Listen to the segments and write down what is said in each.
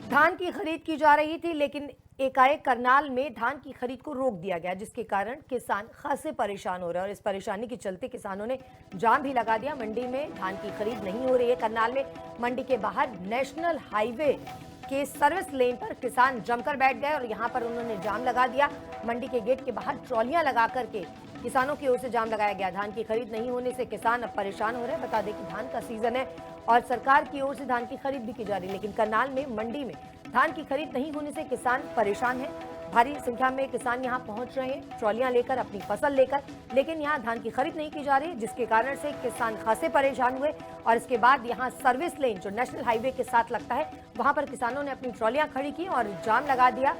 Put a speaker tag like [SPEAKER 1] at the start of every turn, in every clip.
[SPEAKER 1] धान की खरीद की जा रही थी, लेकिन एकाएक करनाल में धान की खरीद को रोक दिया गया, जिसके कारण किसान खासे परेशान हो रहे हैं। और इस परेशानी के चलते किसानों ने जाम भी लगा दिया। मंडी में धान की खरीद नहीं हो रही है। करनाल में मंडी के बाहर नेशनल हाईवे के सर्विस लेन पर किसान जमकर बैठ गए और यहां पर उन्होंने जाम लगा दिया। मंडी के गेट के बाहर ट्रॉलियां लगा करके किसानों की ओर से जाम लगाया गया। धान की खरीद नहीं होने से किसान अब परेशान हो रहे हैं। बता दें कि धान का सीजन है और सरकार की ओर से धान की खरीद भी की जा रही है, लेकिन करनाल में मंडी में धान की खरीद नहीं होने से किसान परेशान हैं। भारी संख्या में किसान यहां पहुंच रहे हैं ट्रॉलियां लेकर, अपनी फसल लेकर, लेकिन यहां धान की खरीद नहीं की जा रही, जिसके कारण से किसान खासे परेशान हुए। और इसके बाद यहां सर्विस लेन जो नेशनल हाईवे के साथ लगता है, वहां पर किसानों ने अपनी ट्रॉलियां खड़ी की और जाम लगा दिया।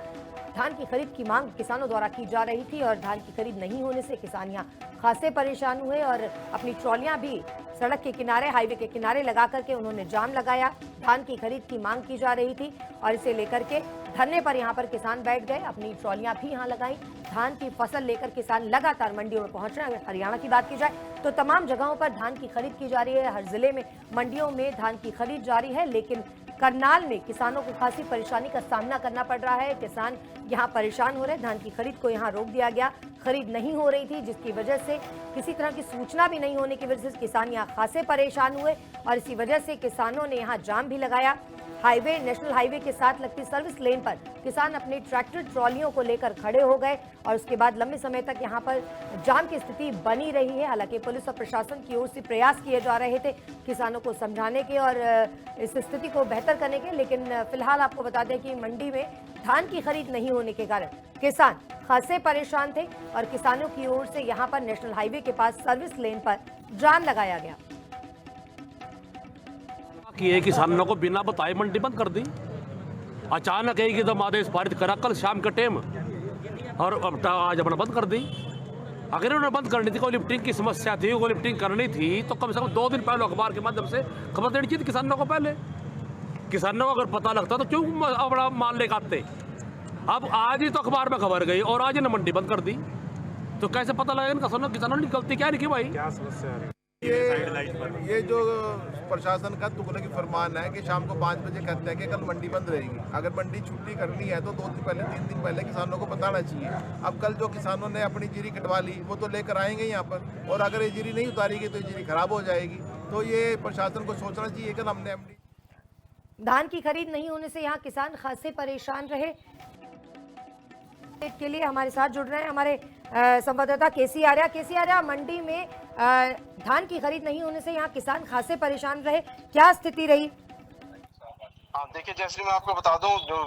[SPEAKER 1] धान की खरीद की मांग किसानों द्वारा की जा रही थी और धान की खरीद नहीं होने से किसान यहाँ खासे परेशान हुए और अपनी ट्रॉलियां भी सड़क के किनारे, हाईवे के किनारे लगा करके उन्होंने जाम लगाया। धान की खरीद की मांग की जा रही थी और इसे लेकर के धरने पर यहाँ पर किसान बैठ गए, अपनी ट्रॉलियां भी यहाँ लगाई। धान की फसल लेकर किसान लगातार मंडियों में पहुंच रहे हैं। अगर हरियाणा की बात की जाए तो तमाम जगहों पर धान की खरीद की जा रही है। हर जिले में मंडियों में धान की खरीद जारी है, लेकिन करनाल में किसानों को खासी परेशानी का सामना करना पड़ रहा है। किसान यहाँ परेशान हो रहे हैं। धान की खरीद को यहाँ रोक दिया गया, खरीद नहीं हो रही थी, जिसकी वजह से किसी तरह की सूचना भी नहीं होने की वजह से किसान यहाँ खासे परेशान हुए और इसी वजह से किसानों ने यहाँ जाम भी लगाया। हाईवे, नेशनल हाईवे के साथ लगती सर्विस लेन पर किसान अपने ट्रैक्टर ट्रॉलियों को लेकर खड़े हो गए और उसके बाद लंबे समय तक यहाँ पर जाम की स्थिति बनी रही है। हालांकि पुलिस और प्रशासन की ओर से प्रयास किए जा रहे थे किसानों को समझाने के और इस स्थिति को बेहतर करने के, लेकिन फिलहाल आपको बता दें कि मंडी में धान की खरीद नहीं होने के कारण किसान खासे परेशान थे और किसानों की ओर से यहाँ पर नेशनल हाईवे के पास सर्विस लेन पर जाम लगाया गया।
[SPEAKER 2] कि किसानों को बिना बताए मंडी बंद कर दी। अचानक एक एकदम आदेश पारित करा कल शाम के टाइम और अब आज अपना बंद कर दी। अगर उन्होंने बंद करनी थी, कोई लिफ्टिंग की समस्या थी, कोई लिफ्टिंग करनी थी तो कम से कम 2 दिन पहले अखबार के माध्यम से खबर देनी चाहिए किसानों को। पहले किसानों को अगर पता लगता तो क्यों अपना माल लेकर आते। अब आज ही तो अखबार में खबर गई और आज इन्हें मंडी बंद कर दी, तो कैसे पता लगेगा किसानों ने गलती क्या लिखी भाई?
[SPEAKER 3] क्या समस्या है? ये जो प्रशासन का तुगलकी फरमान है कि शाम को 5 बजे कहते हैं कि कल मंडी बंद रहेगी। अगर मंडी छुट्टी करनी है तो 2 दिन पहले, 3 दिन पहले किसानों को बताना चाहिए। अब कल जो किसानों ने अपनी जीरी कटवा ली वो तो लेकर आएंगे यहाँ पर, और अगर ये जीरी नहीं उतारेगी तो जीरी खराब हो जाएगी। तो ये प्रशासन को सोचना चाहिए। कल हमने
[SPEAKER 1] धान की खरीद नहीं होने से यहाँ किसान खासे परेशान रहे। के लिए हमारे साथ जुड़ रहे हैं हमारे संवाददाता केसी आर्या। मंडी में धान की खरीद नहीं होने से यहाँ किसान खासे परेशान रहे, क्या स्थिति रही?
[SPEAKER 4] देखिए, जैसे मैं आपको बता दूं, जो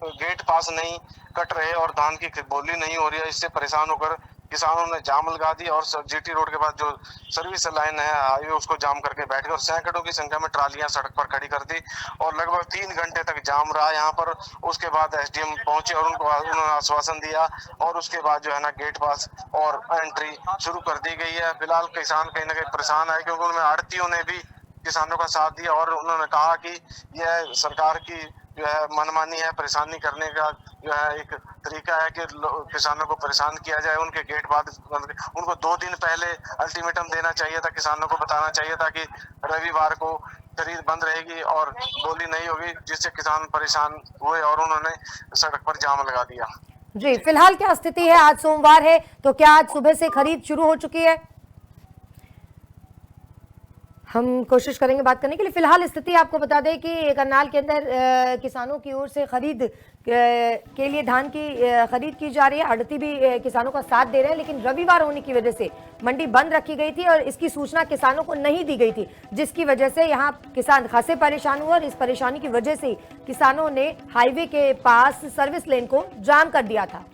[SPEAKER 4] गेट पास नहीं कट रहे और धान की बोली नहीं हो रही है, इससे परेशान होकर किसानों ने जाम लगा दी और जीटी रोड के पास जो सर्विस लाइन है हाईवे, उसको जाम करके बैठ गए और सैकड़ों की संख्या में ट्रालियां सड़क पर खड़ी कर दी और लगभग 3 घंटे तक जाम रहा यहाँ पर। उसके बाद एसडीएम पहुंचे और उन्होंने आश्वासन दिया और उसके बाद जो है ना गेट पास और एंट्री शुरू कर दी गई है। फिलहाल किसान कहीं ना कहीं परेशान है, क्योंकि उनमें आड़तियों ने भी किसानों का साथ दिया और उन्होंने कहा कि यह सरकार की जो है मनमानी है, परेशानी करने का जो है एक तरीका है कि किसानों को परेशान किया जाए। उनके गेट बाद उनको 2 दिन पहले अल्टीमेटम देना चाहिए था, किसानों को बताना चाहिए था कि रविवार को खरीद बंद रहेगी और बोली नहीं होगी, जिससे किसान परेशान हुए और उन्होंने सड़क पर जाम लगा दिया।
[SPEAKER 1] जी, फिलहाल क्या स्थिति है? आज सोमवार है तो क्या आज सुबह से खरीद शुरू हो चुकी है? हम कोशिश करेंगे बात करने के लिए। फिलहाल स्थिति आपको बता दें कि करनाल के अंदर किसानों की ओर से खरीद के लिए धान की खरीद की जा रही है। आड़ती भी किसानों का साथ दे रहे हैं, लेकिन रविवार होने की वजह से मंडी बंद रखी गई थी और इसकी सूचना किसानों को नहीं दी गई थी, जिसकी वजह से यहाँ किसान खासे परेशान हुए और इस परेशानी की वजह से किसानों ने हाईवे के पास सर्विस लेन को जाम कर दिया था।